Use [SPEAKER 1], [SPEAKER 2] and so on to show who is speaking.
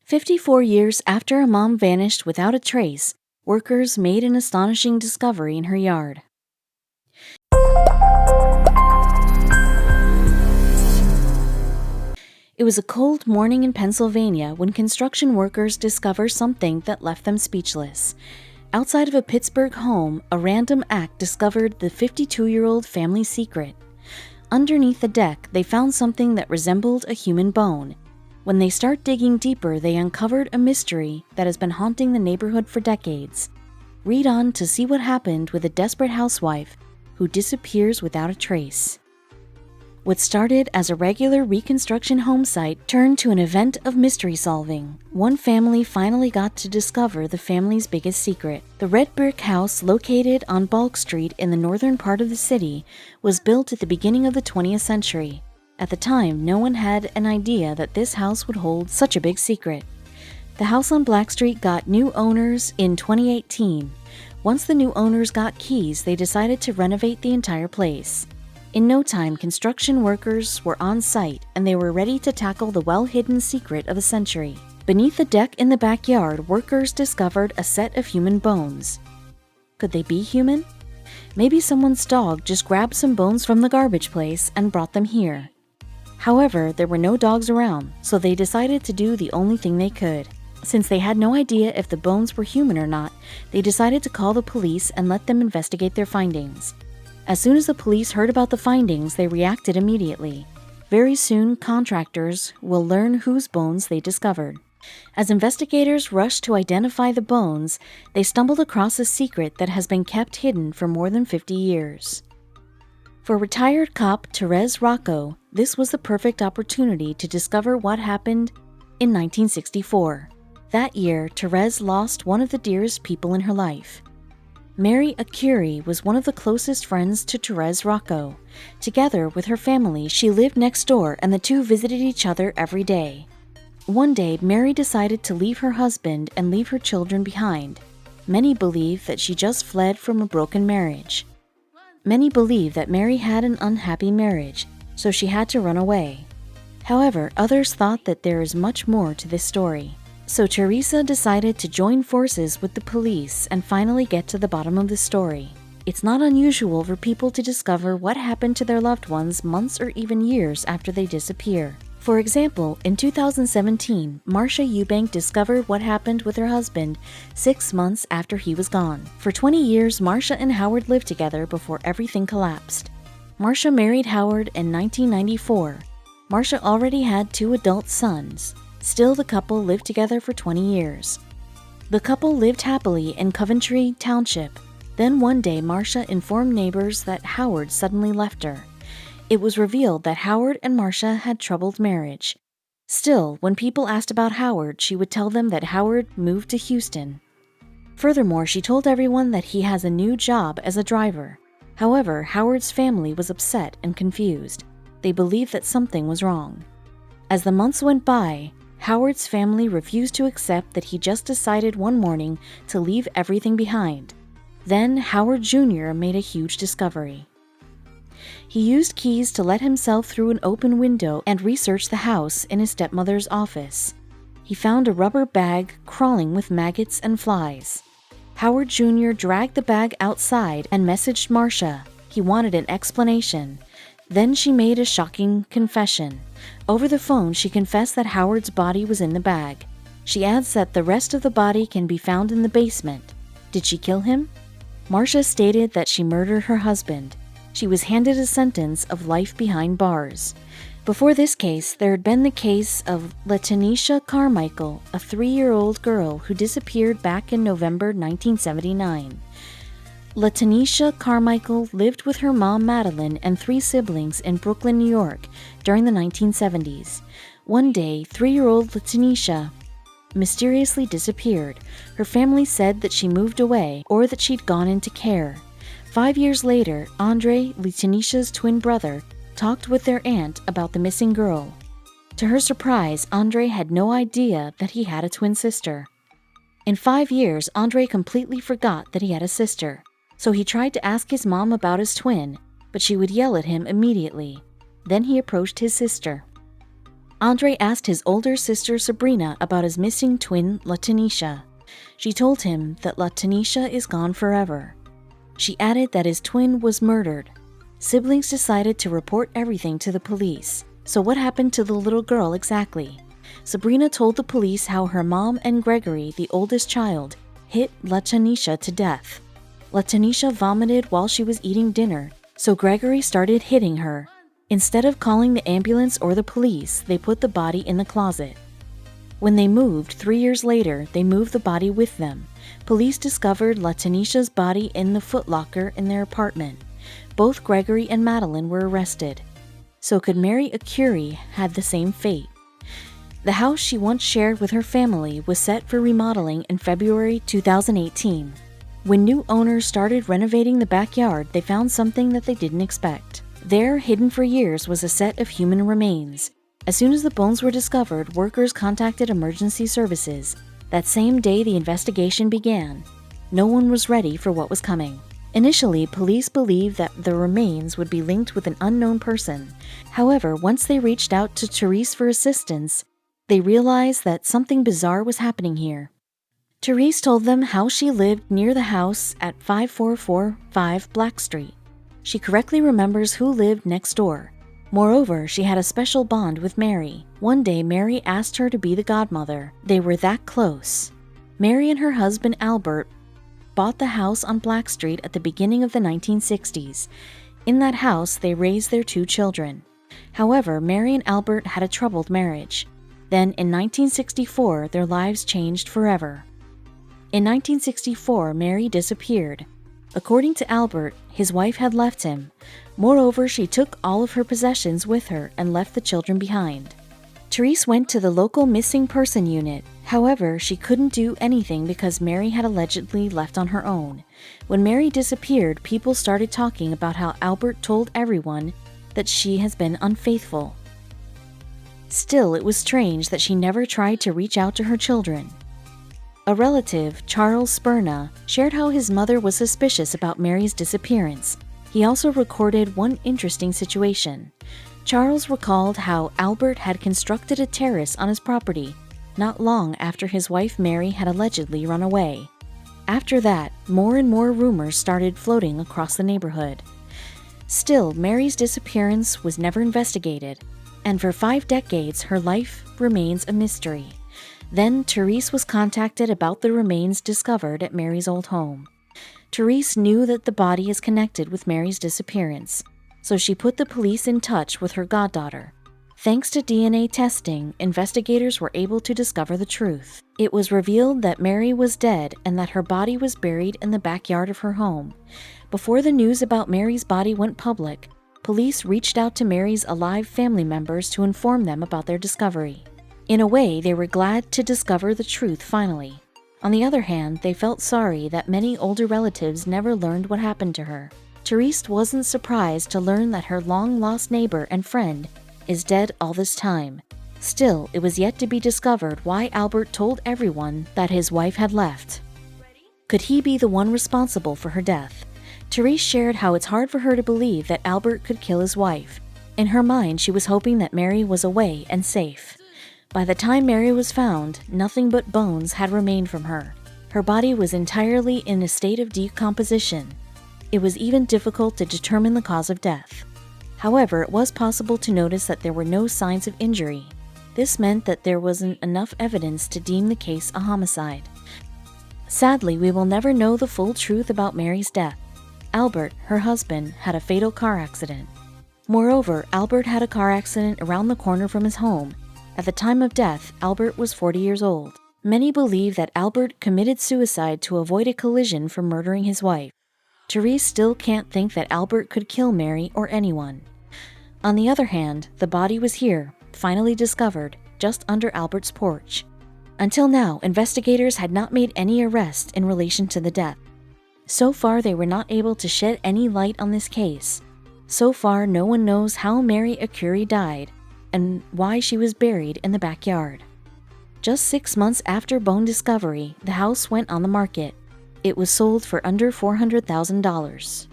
[SPEAKER 1] 54 years after a mom vanished without a trace, workers made an astonishing discovery in her yard. It was a cold morning in Pennsylvania when construction workers discovered something that left them speechless. Outside of a Pittsburgh home, a random act discovered the 52-year-old family secret. Underneath the deck, they found something that resembled a human bone. When they start digging deeper, they uncovered a mystery that has been haunting the neighborhood for decades. Read on to see what happened with a desperate housewife who disappears without a trace. What started as a regular reconstruction home site turned to an event of mystery solving. One family finally got to discover the family's biggest secret. The red brick house located on Balk Street in the northern part of the city was built at the beginning of the 20th century. At the time, no one had an idea that this house would hold such a big secret. The house on Black Street got new owners in 2018. Once the new owners got keys, they decided to renovate the entire place. In no time, construction workers were on site and they were ready to tackle the well-hidden secret of a century. Beneath the deck in the backyard, workers discovered a set of human bones. Could they be human? Maybe someone's dog just grabbed some bones from the garbage place and brought them here. However, there were no dogs around, so they decided to do the only thing they could. Since they had no idea if the bones were human or not, they decided to call the police and let them investigate their findings. As soon as the police heard about the findings, they reacted immediately. Very soon, contractors will learn whose bones they discovered. As investigators rushed to identify the bones, they stumbled across a secret that has been kept hidden for more than 50 years. For retired cop Therese Rocco, this was the perfect opportunity to discover what happened in 1964. That year, Therese lost one of the dearest people in her life. Mary Akuri was one of the closest friends to Therese Rocco. Together with her family, she lived next door and the two visited each other every day. One day, Mary decided to leave her husband and leave her children behind. Many believe that she just fled from a broken marriage. Many believe that Mary had an unhappy marriage, so she had to run away. However, others thought that there is much more to this story. So Teresa decided to join forces with the police and finally get to the bottom of the story. It's not unusual for people to discover what happened to their loved ones months or even years after they disappear. For example, in 2017, Marcia Eubank discovered what happened with her husband 6 months after he was gone. For 20 years, Marcia and Howard lived together before everything collapsed. Marcia married Howard in 1994. Marcia already had 2 adult sons. Still, the couple lived together for 20 years. The couple lived happily in Coventry Township. Then one day, Marcia informed neighbors that Howard suddenly left her. It was revealed that Howard and Marcia had troubled marriage. Still, when people asked about Howard, she would tell them that Howard moved to Houston. Furthermore, she told everyone that he has a new job as a driver. However, Howard's family was upset and confused. They believed that something was wrong. As the months went by, Howard's family refused to accept that he just decided one morning to leave everything behind. Then Howard Jr. made a huge discovery. He used keys to let himself through an open window and researched the house in his stepmother's office. He found a rubber bag crawling with maggots and flies. Howard Jr. dragged the bag outside and messaged Marcia. He wanted an explanation. Then she made a shocking confession. Over the phone, she confessed that Howard's body was in the bag. She adds that the rest of the body can be found in the basement. Did she kill him? Marcia stated that she murdered her husband. She was handed a sentence of life behind bars. Before this case, there had been the case of Latanisha Carmichael, a 3-year-old girl who disappeared back in November 1979. Latanisha Carmichael lived with her mom Madeline and 3 siblings in Brooklyn, New York during the 1970s. One day, 3-year-old Latanisha mysteriously disappeared. Her family said that she moved away or that she'd gone into care. 5 years later, Andre, Latanisha's twin brother, talked with their aunt about the missing girl. To her surprise, Andre had no idea that he had a twin sister. In 5 years, Andre completely forgot that he had a sister, so he tried to ask his mom about his twin, but she would yell at him immediately. Then he approached his sister. Andre asked his older sister Sabrina about his missing twin, Latanisha. She told him that Latanisha is gone forever. She added that his twin was murdered. Siblings decided to report everything to the police. So what happened to the little girl exactly? Sabrina told the police how her mom and Gregory, the oldest child, hit Latanisha to death. Latanisha vomited while she was eating dinner, so Gregory started hitting her. Instead of calling the ambulance or the police, they put the body in the closet. When they moved 3 years later, they moved the body with them. Police discovered Latanisha's body in the footlocker in their apartment. Both Gregory and Madeline were arrested. So could Mary Arcuri have the same fate? The house she once shared with her family was set for remodeling in February 2018. When new owners started renovating the backyard, they found something that they didn't expect. There, hidden for years, was a set of human remains. As soon as the bones were discovered, workers contacted emergency services. That same day the investigation began. No one was ready for what was coming. Initially, police believed that the remains would be linked with an unknown person. However, once they reached out to Therese for assistance, they realized that something bizarre was happening here. Therese told them how she lived near the house at 5445 Black Street. She correctly remembers who lived next door. Moreover, she had a special bond with Mary. One day, Mary asked her to be the godmother. They were that close. Mary and her husband, Albert, bought the house on Black Street at the beginning of the 1960s. In that house, they raised their 2 children. However, Mary and Albert had a troubled marriage. Then, in 1964, their lives changed forever. In 1964, Mary disappeared. According to Albert, his wife had left him. Moreover, she took all of her possessions with her and left the children behind. Therese went to the local missing person unit. However, she couldn't do anything because Mary had allegedly left on her own. When Mary disappeared, people started talking about how Albert told everyone that she has been unfaithful. Still, it was strange that she never tried to reach out to her children. A relative, Charles Spurna, shared how his mother was suspicious about Mary's disappearance. He also recorded one interesting situation. Charles recalled how Albert had constructed a terrace on his property not long after his wife Mary had allegedly run away. After that, more and more rumors started floating across the neighborhood. Still, Mary's disappearance was never investigated, and for 5 decades her life remains a mystery. Then Therese was contacted about the remains discovered at Mary's old home. Therese knew that the body is connected with Mary's disappearance, so she put the police in touch with her goddaughter. Thanks to DNA testing, investigators were able to discover the truth. It was revealed that Mary was dead and that her body was buried in the backyard of her home. Before the news about Mary's body went public, police reached out to Mary's alive family members to inform them about their discovery. In a way, they were glad to discover the truth finally. On the other hand, they felt sorry that many older relatives never learned what happened to her. Therese wasn't surprised to learn that her long-lost neighbor and friend is dead all this time. Still, it was yet to be discovered why Albert told everyone that his wife had left. Could he be the one responsible for her death? Therese shared how it's hard for her to believe that Albert could kill his wife. In her mind, she was hoping that Mary was away and safe. By the time Mary was found, nothing but bones had remained from her. Her body was entirely in a state of decomposition. It was even difficult to determine the cause of death. However, it was possible to notice that there were no signs of injury. This meant that there wasn't enough evidence to deem the case a homicide. Sadly, we will never know the full truth about Mary's death. Albert, her husband, had a fatal car accident. Moreover, Albert had a car accident around the corner from his home. At the time of death, Albert was 40 years old. Many believe that Albert committed suicide to avoid a collision from murdering his wife. Therese still can't think that Albert could kill Mary or anyone. On the other hand, the body was here, finally discovered, just under Albert's porch. Until now, investigators had not made any arrests in relation to the death. So far, they were not able to shed any light on this case. So far, no one knows how Mary Arcuri died and why she was buried in the backyard. Just 6 months after bone discovery, the house went on the market. It was sold for under $400,000.